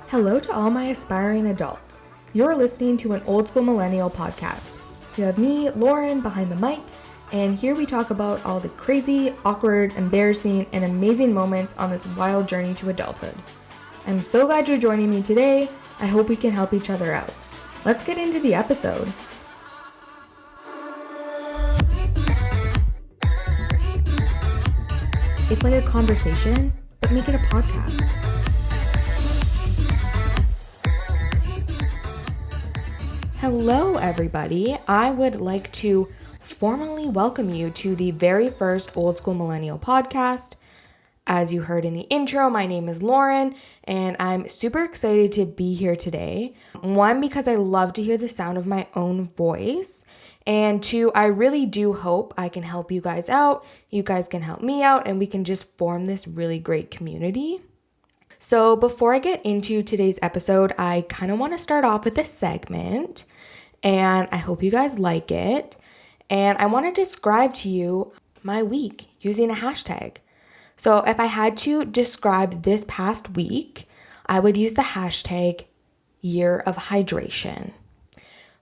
Hello to all my aspiring adults. You're listening to an old school millennial podcast. You have me, Lauren, behind the mic, and here we talk about all the crazy, awkward, embarrassing, and amazing moments on this wild journey to adulthood. I'm so glad you're joining me today. I hope we can help each other out. Let's get into the episode. It's like a conversation, but make it a podcast. Hello, everybody. I would like to formally welcome you to the very first Old School Millennial podcast. As you heard in the intro, my name is Lauren, and I'm super excited to be here today. One, because I love to hear the sound of my own voice. And two, I really do hope I can help you guys out. You guys can help me out, and we can just form this really great community. So before I get into today's episode, I kind of want to start off with a segment, and I hope you guys like it. And I want to describe to you my week using a hashtag. So if I had to describe this past week, I would use the hashtag year of hydration.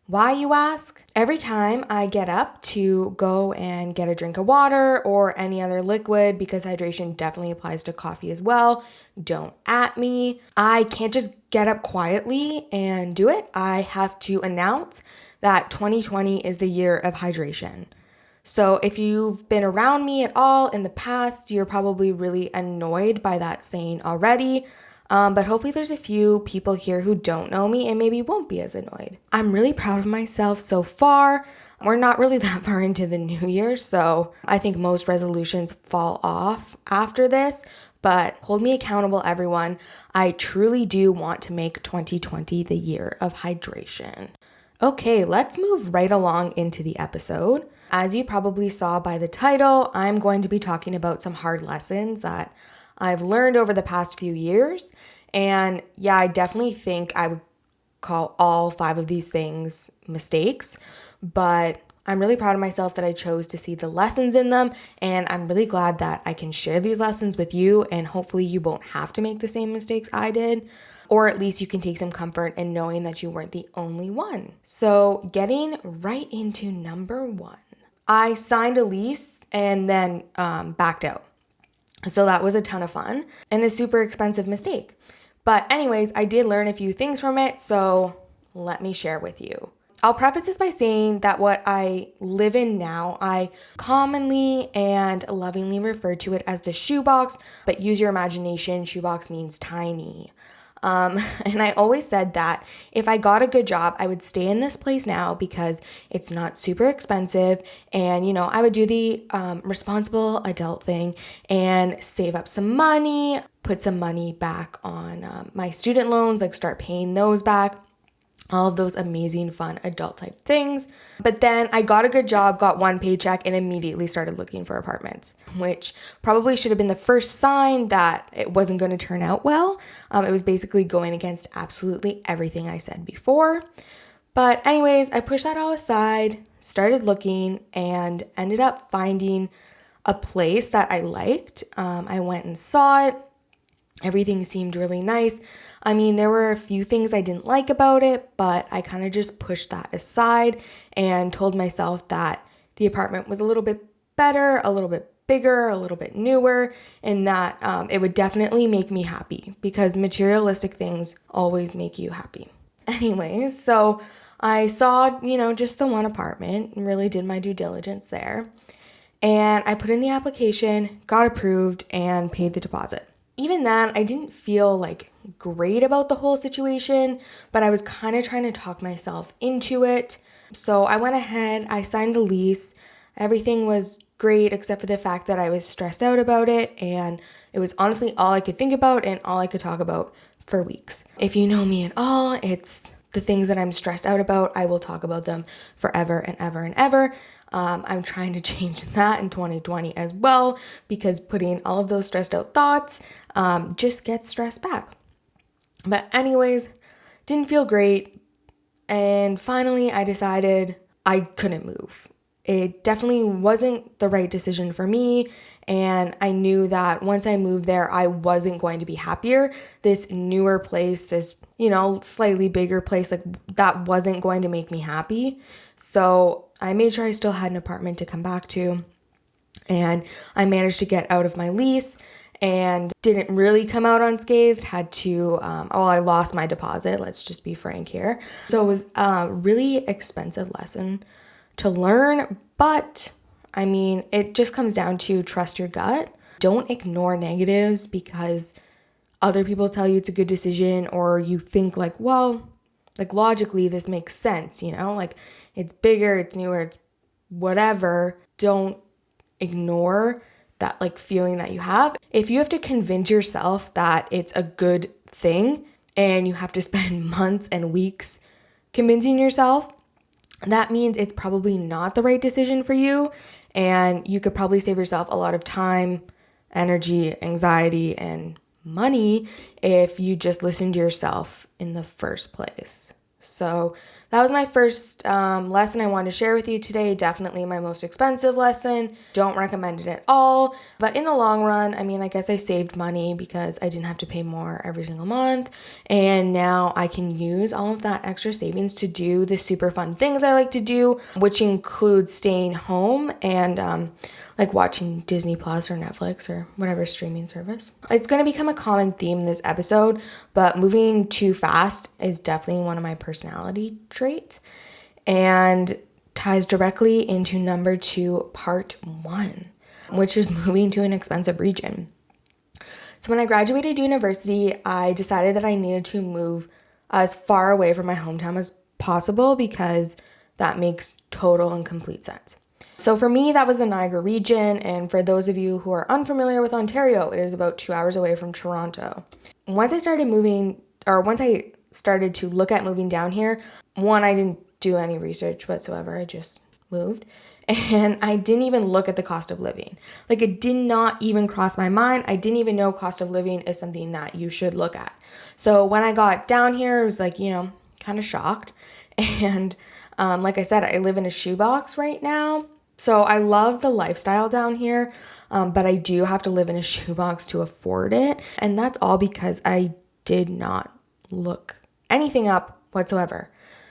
Why, you ask? Every time I get up to go and get a drink of water or any other liquid, because hydration definitely applies to coffee as well, don't at me. I can't just get up quietly and do it. I have to announce that 2020 is the year of hydration. So if you've been around me at all in the past, you're probably really annoyed by that saying already. But hopefully there's a few people here who don't know me and maybe won't be as annoyed. I'm really proud of myself so far. We're not really that far into the new year, so I think most resolutions fall off after this. But hold me accountable, everyone. I truly do want to make 2020 the year of hydration. Okay, let's move right along into the episode. As you probably saw by the title, I'm going to be talking about some hard lessons that I've learned over the past few years. And yeah, I definitely think I would call all 5 of these things mistakes, but I'm really proud of myself that I chose to see the lessons in them. And I'm really glad that I can share these lessons with you, and hopefully you won't have to make the same mistakes I did, or at least you can take some comfort in knowing that you weren't the only one. So getting right into number 1, I signed a lease and then backed out. So that was a ton of fun and a super expensive mistake. But anyways, I did learn a few things from it, so let me share with you. I'll preface this by saying that what I live in now, I commonly and lovingly refer to it as the shoebox, but use your imagination, shoebox means tiny. And I always said that if I got a good job, I would stay in this place now because it's not super expensive. And, I would do the responsible adult thing and save up some money, put some money back on my student loans, like start paying those back. All of those amazing, fun adult type things. But then I got a good job, got one paycheck, and immediately started looking for apartments, which probably should have been the first sign that it wasn't going to turn out well. It was basically going against absolutely everything I said before. But anyways, I pushed that all aside, started looking, and ended up finding a place that I liked. I went and saw it. Everything seemed really nice. I mean, there were a few things I didn't like about it, but I kind of just pushed that aside and told myself that the apartment was a little bit better, a little bit bigger, a little bit newer, and that it would definitely make me happy because materialistic things always make you happy. Anyways, so I saw, just the one apartment and really did my due diligence there. And I put in the application, got approved, and paid the deposit. Even then, I didn't feel great about the whole situation, but I was kind of trying to talk myself into it. So I went ahead, I signed the lease. Everything was great except for the fact that I was stressed out about it, and it was honestly all I could think about and all I could talk about for weeks. If you know me at all, it's the things that I'm stressed out about. I will talk about them forever and ever and ever. I'm trying to change that in 2020 as well, because putting all of those stressed out thoughts just gets stressed back. But anyways, didn't feel great. And finally, I decided I couldn't move. it definitely wasn't the right decision for me. And I knew that once I moved there, I wasn't going to be happier. This newer place, this, slightly bigger place, like that wasn't going to make me happy. So I made sure I still had an apartment to come back to. And I managed to get out of my lease and didn't really come out unscathed. Had to, I lost my deposit. Let's just be frank here. So it was a really expensive lesson to learn, but I mean, it just comes down to trust your gut. Don't ignore negatives because other people tell you it's a good decision, or you think like, well, like logically this makes sense, like it's bigger, it's newer, it's whatever. Don't ignore that like feeling that you have. If you have to convince yourself that it's a good thing and you have to spend months and weeks convincing yourself, that means it's probably not the right decision for you, and you could probably save yourself a lot of time, energy, anxiety, and money if you just listened to yourself in the first place. So that was my first lesson I wanted to share with you today. Definitely my most expensive lesson. Don't recommend it at all. But in the long run, I guess I saved money because I didn't have to pay more every single month. And now I can use all of that extra savings to do the super fun things I like to do, which includes staying home and like watching Disney Plus or Netflix or whatever streaming service. It's going to become a common theme in this episode, but moving too fast is definitely one of my personality traits and ties directly into number 2, part 1, which is moving to an expensive region. So when I graduated university, I decided that I needed to move as far away from my hometown as possible because that makes total and complete sense. So for me, that was the Niagara region, and for those of you who are unfamiliar with Ontario, it is about 2 hours away from Toronto. Once I started to look at moving down here, I didn't do any research whatsoever. I just moved, and I didn't even look at the cost of living. Like, it did not even cross my mind. I didn't even know cost of living is something that you should look at. So when I got down here, I was like, kind of shocked. And like I said, I live in a shoebox right now. So I love the lifestyle down here, but I do have to live in a shoebox to afford it. And that's all because I did not look anything up whatsoever.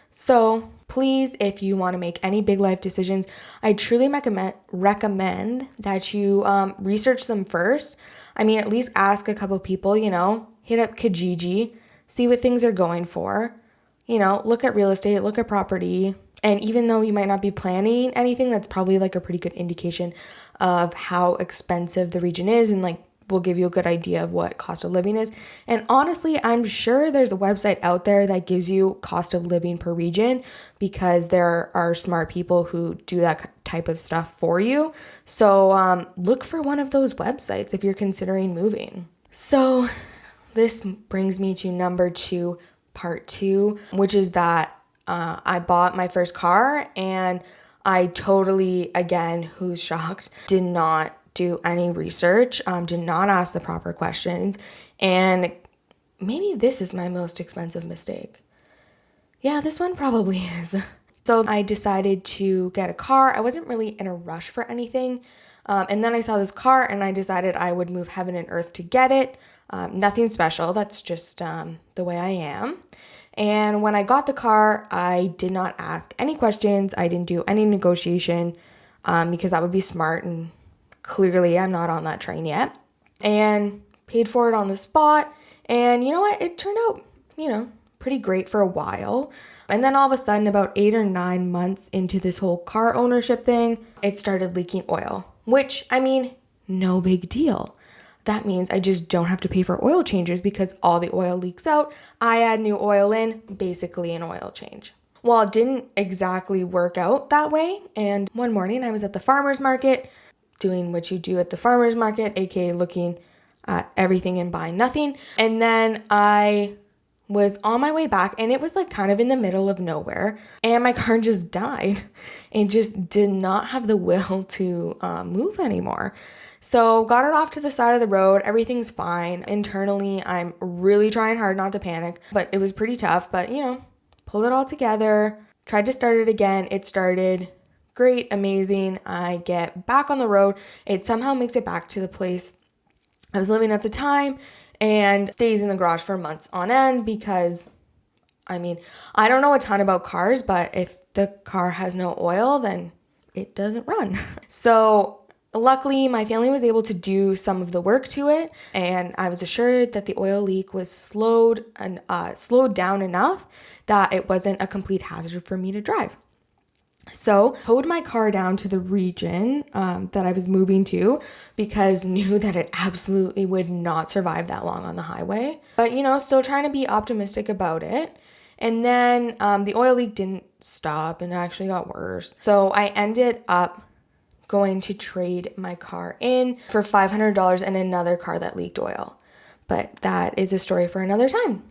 So please, if you want to make any big life decisions, I truly recommend that you research them first. At least ask a couple people, hit up Kijiji, see what things are going for, look at real estate, look at property. And even though you might not be planning anything, that's probably like a pretty good indication of how expensive the region is, and like will give you a good idea of what cost of living is. And honestly, I'm sure there's a website out there that gives you cost of living per region because there are smart people who do that type of stuff for you. So look for one of those websites if you're considering moving. So this brings me to number 2, part 2, which is that I bought my first car, and I totally, again, who's shocked, did not do any research, did not ask the proper questions, and maybe this is my most expensive mistake. Yeah, this one probably is. So I decided to get a car. I wasn't really in a rush for anything, and then I saw this car, and I decided I would move heaven and earth to get it. Nothing special, that's just the way I am. And when I got the car, I did not ask any questions. I didn't do any negotiation because that would be smart, and clearly I'm not on that train yet. And paid for it on the spot. And you know what? It turned out, pretty great for a while. And then all of a sudden, about 8 or 9 months into this whole car ownership thing, it started leaking oil, which, no big deal. That means I just don't have to pay for oil changes because all the oil leaks out. I add new oil in, basically an oil change. Well, it didn't exactly work out that way. And one morning I was at the farmer's market doing what you do at the farmer's market, aka looking at everything and buying nothing. And then I was on my way back, and it was like kind of in the middle of nowhere, and my car just died and just did not have the will to move anymore. So got it off to the side of the road. Everything's fine. Internally, I'm really trying hard not to panic, but it was pretty tough. But, pulled it all together, tried to start it again. It started great, amazing. I get back on the road. It somehow makes it back to the place I was living at the time and stays in the garage for months on end because, I don't know a ton about cars, but if the car has no oil, then it doesn't run. So luckily, my family was able to do some of the work to it, and I was assured that the oil leak was slowed down enough that it wasn't a complete hazard for me to drive. So towed my car down to the region that I was moving to because knew that it absolutely would not survive that long on the highway. But, still trying to be optimistic about it. And then the oil leak didn't stop and actually got worse. So I ended up going to trade my car in for $500 and another car that leaked oil. But that is a story for another time.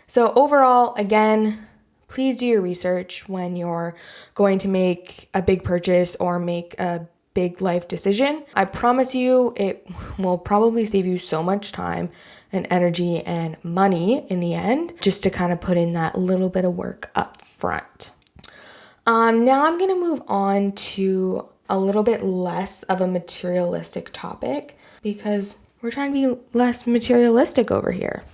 So overall, again, please do your research when you're going to make a big purchase or make a big life decision. I promise you it will probably save you so much time and energy and money in the end, just to kind of put in that little bit of work up front. Now I'm going to move on to a little bit less of a materialistic topic because we're trying to be less materialistic over here.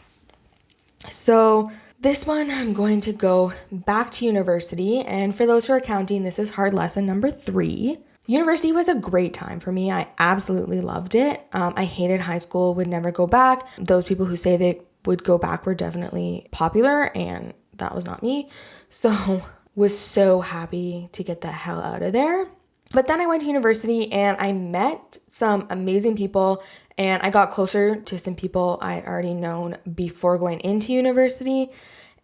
So this one, I'm going to go back to university. And for those who are counting, this is hard lesson number 3. University was a great time for me. I absolutely loved it. I hated high school, would never go back. Those people who say they would go back were definitely popular, and that was not me. So was so happy to get the hell out of there. But then I went to university and I met some amazing people, and I got closer to some people I had already known before going into university,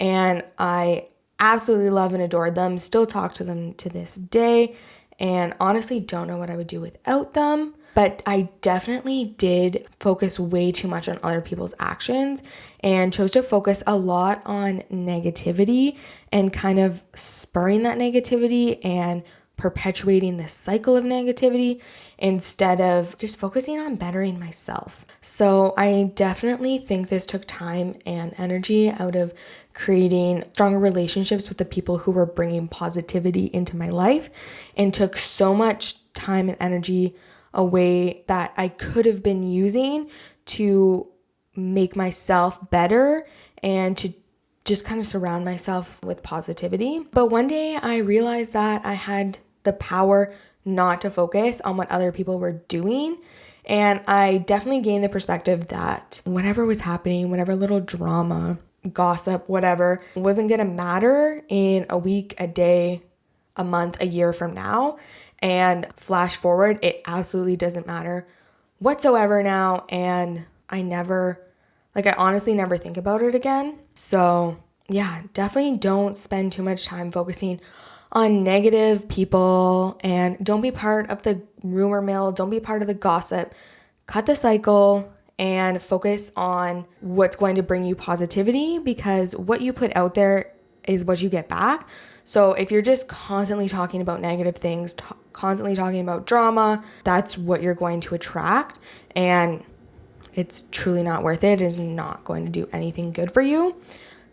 and I absolutely love and adored them, still talk to them to this day, and honestly don't know what I would do without them. But I definitely did focus way too much on other people's actions and chose to focus a lot on negativity and kind of spurring that negativity and perpetuating this cycle of negativity instead of just focusing on bettering myself. So I definitely think this took time and energy out of creating stronger relationships with the people who were bringing positivity into my life, and took so much time and energy away that I could have been using to make myself better and to just kind of surround myself with positivity. But one day I realized that I had the power not to focus on what other people were doing. And I definitely gained the perspective that whatever was happening, whatever little drama, gossip, whatever, wasn't going to matter in a week, a day, a month, a year from now. And flash forward, it absolutely doesn't matter whatsoever now. And I honestly never think about it again. So yeah, definitely don't spend too much time focusing on negative people, and don't be part of the rumor mill. Don't be part of the gossip. Cut the cycle and focus on what's going to bring you positivity, because what you put out there is what you get back. So if you're just constantly talking about negative things, constantly talking about drama, that's what you're going to attract. And it's truly not worth it. It is not going to do anything good for you.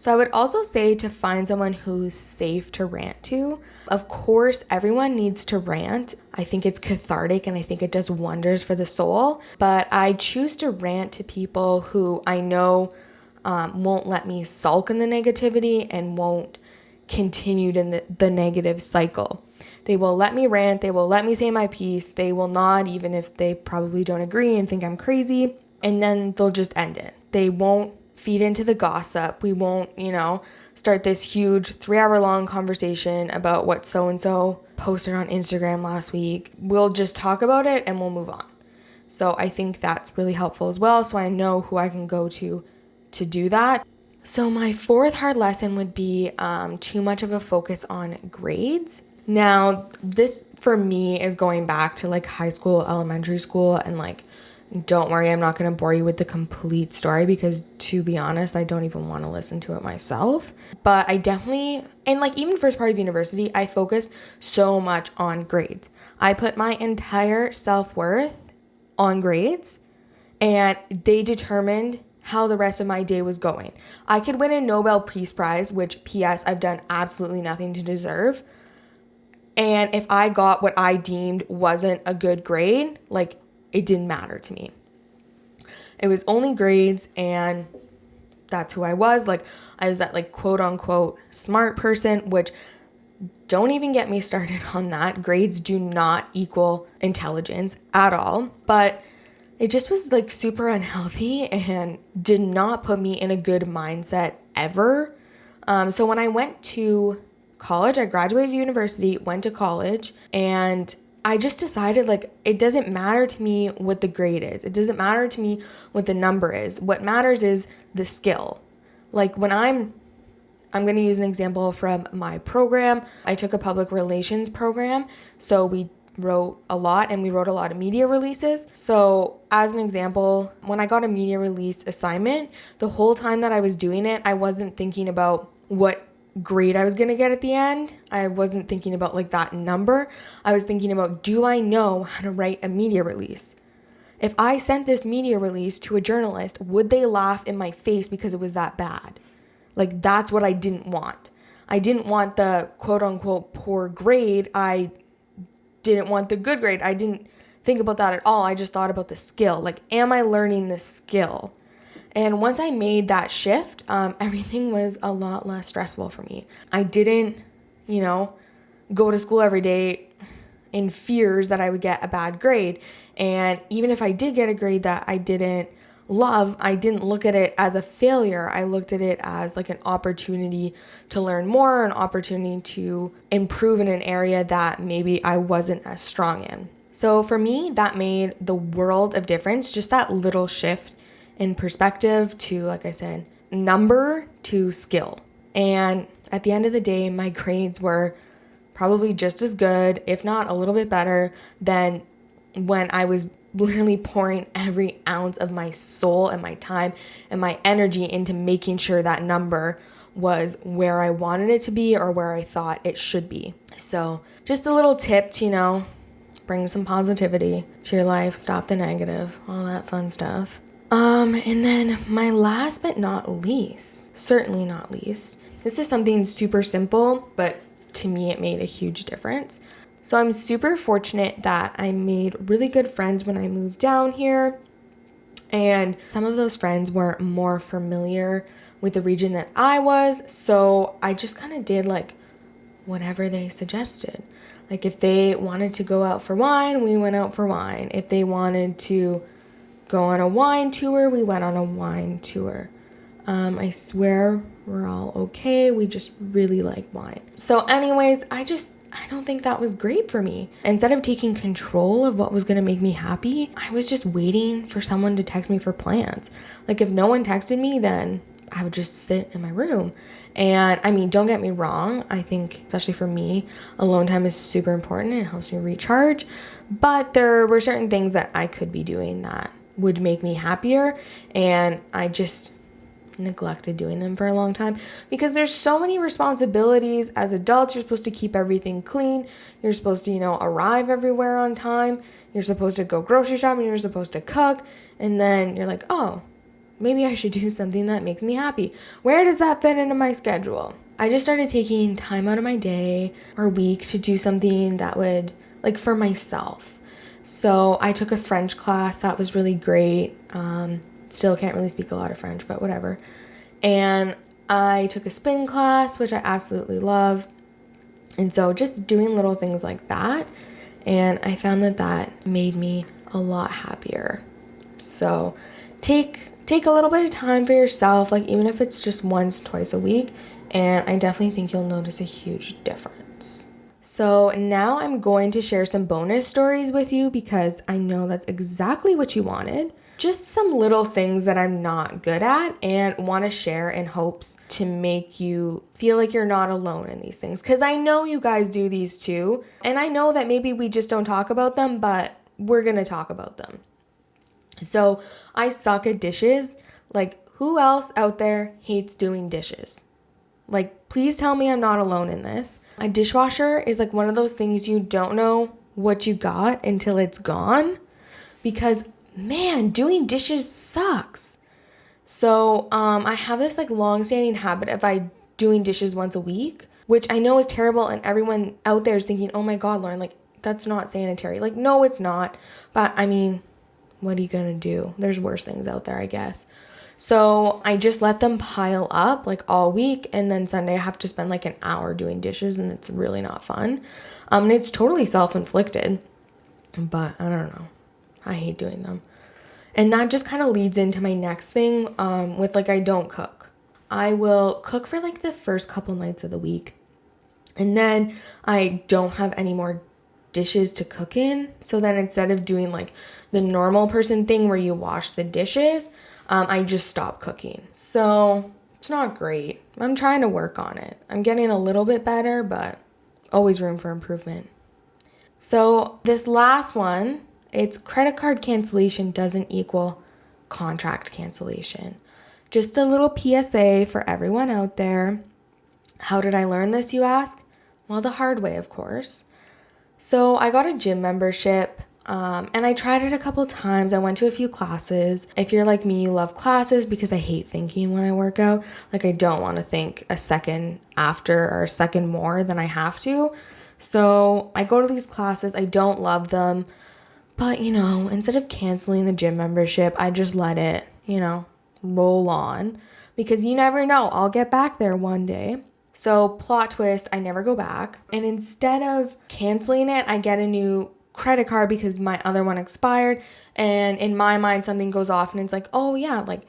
So I would also say to find someone who's safe to rant to. Of course, everyone needs to rant. I think it's cathartic and I think it does wonders for the soul. But I choose to rant to people who I know won't let me sulk in the negativity and won't continue in the negative cycle. They will let me rant. They will let me say my piece. They will not, even if they probably don't agree and think I'm crazy. And then they'll just end it. They won't feed into the gossip. We won't, start this huge 3-hour long conversation about what so-and-so posted on Instagram last week. We'll just talk about it and we'll move on. So I think that's really helpful as well. So I know who I can go to do that. So my 4th hard lesson would be too much of a focus on grades. Now, this for me is going back to like high school, elementary school, and like, don't worry, I'm not going to bore you with the complete story because, to be honest, I don't even want to listen to it myself. But I definitely, and like even first part of university, I focused so much on grades. I put my entire self-worth on grades, and they determined how the rest of my day was going. I could win a Nobel Peace Prize, which, P.S., I've done absolutely nothing to deserve. And if I got what I deemed wasn't a good grade, like it didn't matter to me. It was only grades, and that's who I was. Like I was that like quote unquote smart person, which don't even get me started on that. Grades do not equal intelligence at all. But it just was like super unhealthy and did not put me in a good mindset ever. So when I went to college, I graduated university, went to college, and I just decided like it doesn't matter to me what the grade is. It doesn't matter to me what the number is. What matters is the skill. Like when I'm going to use an example from my program. I took a public relations program, so we wrote a lot and we wrote a lot of media releases. So as an example, when I got a media release assignment, the whole time that I was doing it, I wasn't thinking about what grade I was going to get at the end. I wasn't thinking about like that number. I was thinking about, do I know how to write a media release? If I sent this media release to a journalist, would they laugh in my face because it was that bad? Like that's what I didn't want. I didn't want the quote unquote poor grade. I didn't want the good grade. I didn't think about that at all. I just thought about the skill. Like, am I learning the skill? And once I made that shift, everything was a lot less stressful for me. I didn't, go to school every day in fears that I would get a bad grade. And even if I did get a grade that I didn't love, I didn't look at it as a failure. I looked at it as like an opportunity to learn more, an opportunity to improve in an area that maybe I wasn't as strong in. So for me, that made the world of difference, just that little shift in perspective to, like I said, number to skill. And at the end of the day, my grades were probably just as good, if not a little bit better, than when I was literally pouring every ounce of my soul and my time and my energy into making sure that number was where I wanted it to be or where I thought it should be. So just a little tip to, bring some positivity to your life, stop the negative, all that fun stuff. And then my last but not least, certainly not least, this is something super simple, but to me it made a huge difference. So I'm super fortunate that I made really good friends when I moved down here. And some of those friends were more familiar with the region that I was. So I just kind of did like whatever they suggested. Like if they wanted to go out for wine, we went out for wine. If they wanted to go on a wine tour, we went on a wine tour. I swear we're all okay. We just really like wine. So anyways, I don't think that was great for me. Instead of taking control of what was going to make me happy, I was just waiting for someone to text me for plans. Like if no one texted me, then I would just sit in my room. And I mean, don't get me wrong. I think, especially for me, alone time is super important. It helps me recharge. But there were certain things that I could be doing that would make me happier. And I just neglected doing them for a long time because there's so many responsibilities. As adults, you're supposed to keep everything clean. You're supposed to, arrive everywhere on time. You're supposed to go grocery shopping. You're supposed to cook. And then you're like, oh, maybe I should do something that makes me happy. Where does that fit into my schedule? I just started taking time out of my day or week to do something that would, like, for myself. So I took a French class. That was really great. Still can't really speak a lot of French, but whatever. And I took a spin class, which I absolutely love. And so just doing little things like that. And I found that made me a lot happier. So take a little bit of time for yourself, like even if it's just once, twice a week. And I definitely think you'll notice a huge difference. So now I'm going to share some bonus stories with you because I know that's exactly what you wanted. Just some little things that I'm not good at and want to share in hopes to make you feel like you're not alone in these things. Because I know you guys do these too. And I know that maybe we just don't talk about them, but we're going to talk about them. So I suck at dishes. Like, who else out there hates doing dishes? Like, please tell me I'm not alone in this. A dishwasher is like one of those things you don't know what you got until it's gone. Because man, doing dishes sucks. So I have this like long-standing habit of doing dishes once a week. which I know is terrible, and everyone out there is thinking, oh my God, Lauren, like, that's not sanitary. Like, no, it's not. But I mean, what are you gonna do? There's worse things out there, I guess. So I just let them pile up like all week, and then Sunday I have to spend like an hour doing dishes, and it's really not fun. And it's totally self-inflicted, but I don't know. I hate doing them. And that just kind of leads into my next thing with like, I don't cook. I will cook for like the first couple nights of the week, and then I don't have any more dishes to cook in. So then instead of doing like the normal person thing where you wash the dishes, I just stop cooking. So it's not great. I'm trying to work on it. I'm getting a little bit better, but always room for improvement. So this last one, it's credit card cancellation doesn't equal contract cancellation. Just a little PSA for everyone out there. How did I learn this, you ask? Well, the hard way, of course. So I got a gym membership, and I tried it a couple times. I went to a few classes. If you're like me, you love classes because I hate thinking when I work out. Like, I don't want to think a second after or a second more than I have to. So I go to these classes. I don't love them. But, instead of canceling the gym membership, I just let it, roll on. Because you never know. I'll get back there one day. So plot twist, I never go back. And instead of canceling it, I get a new credit card because my other one expired. And in my mind, something goes off and it's like, oh yeah, like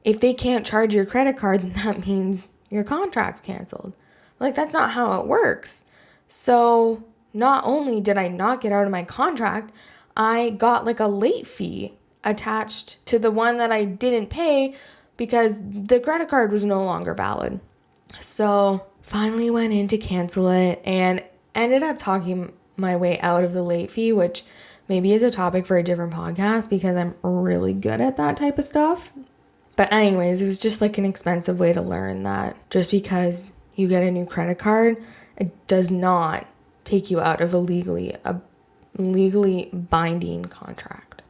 if they can't charge your credit card, then that means your contract's canceled. Like, that's not how it works. So not only did I not get out of my contract, I got like a late fee attached to the one that I didn't pay because the credit card was no longer valid. So finally went in to cancel it and ended up talking my way out of the late fee, which maybe is a topic for a different podcast because I'm really good at that type of stuff. But anyways, it was just like an expensive way to learn that just because you get a new credit card, it does not take you out of a legally binding contract.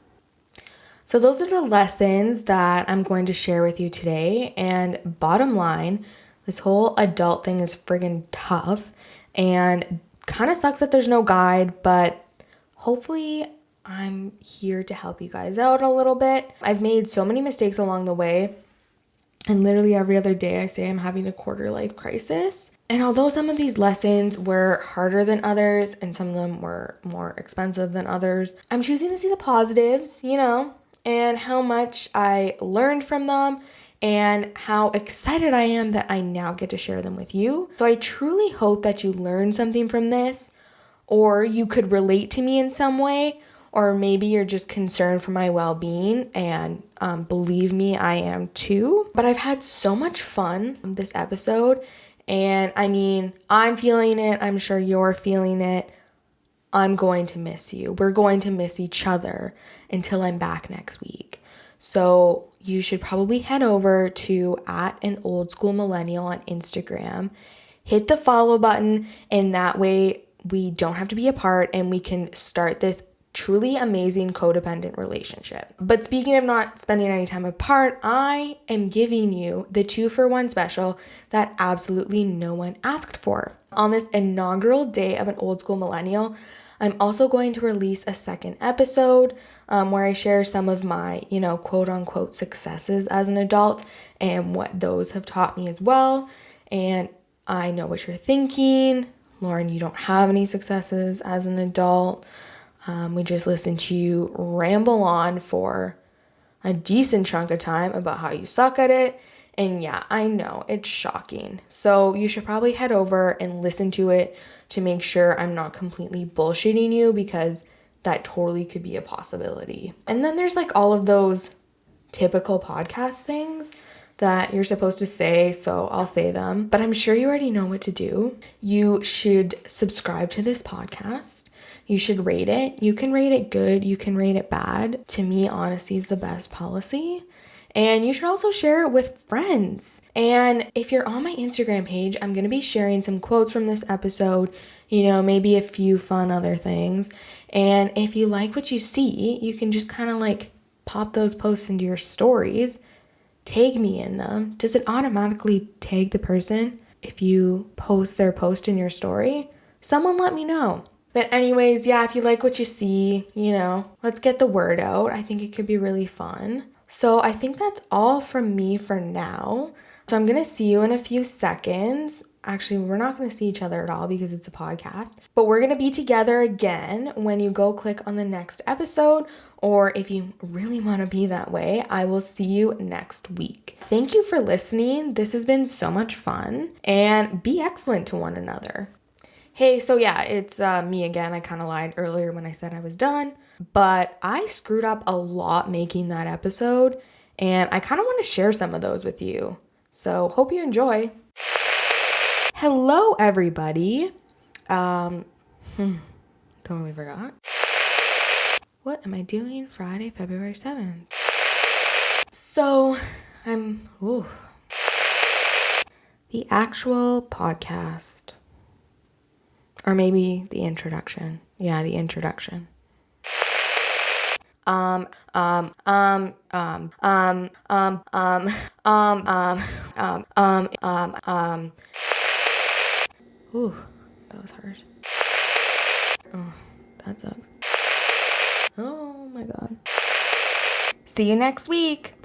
So those are the lessons that I'm going to share with you today. And bottom line, this whole adult thing is friggin' tough and kind of sucks that there's no guide, but hopefully I'm here to help you guys out a little bit. I've made so many mistakes along the way, and literally every other day I say I'm having a quarter life crisis. And although some of these lessons were harder than others and some of them were more expensive than others, I'm choosing to see the positives, and how much I learned from them and how excited I am that I now get to share them with you. So I truly hope that you learned something from this, or you could relate to me in some way, or maybe you're just concerned for my well-being, and believe me, I am too. But I've had so much fun this episode, and I mean, I'm feeling it. I'm sure you're feeling it. I'm going to miss you. We're going to miss each other until I'm back next week. So you should probably head over to @AnOldSchoolMillennial on Instagram. Hit the follow button, and that way we don't have to be apart and we can start this truly amazing codependent relationship. But speaking of not spending any time apart, I am giving you the 2-for-1 special that absolutely no one asked for. On this inaugural day of an old school millennial, I'm also going to release a second episode where I share some of my, quote unquote successes as an adult and what those have taught me as well. And I know what you're thinking. Lauren, you don't have any successes as an adult. We just listened to you ramble on for a decent chunk of time about how you suck at it. And yeah, I know, it's shocking. So you should probably head over and listen to it to make sure I'm not completely bullshitting you, because that totally could be a possibility. And then there's like all of those typical podcast things that you're supposed to say, so I'll say them. But I'm sure you already know what to do. You should subscribe to this podcast. You should rate it. You can rate it good. You can rate it bad. To me, honesty is the best policy. And you should also share it with friends. And if you're on my Instagram page, I'm going to be sharing some quotes from this episode, maybe a few fun other things. And if you like what you see, you can just kind of like pop those posts into your stories, tag me in them. Does it automatically tag the person if you post their post in your story, someone let me know. But anyways, yeah, if you like what you see, let's get the word out. I think it could be really fun. So I think that's all from me for now. So I'm going to see you in a few seconds. Actually, we're not going to see each other at all because it's a podcast. But we're going to be together again when you go click on the next episode. Or if you really want to be that way, I will see you next week. Thank you for listening. This has been so much fun. And be excellent to one another. Hey, so yeah, it's me again. I kind of lied earlier when I said I was done. But I screwed up a lot making that episode. And I kind of want to share some of those with you. So hope you enjoy. Hello, everybody. Totally forgot. What am I doing Friday, February 7th? So the actual podcast, or maybe the introduction. Yeah, the introduction. Ooh, that was hard. Oh, that sucks. Oh my God. See you next week.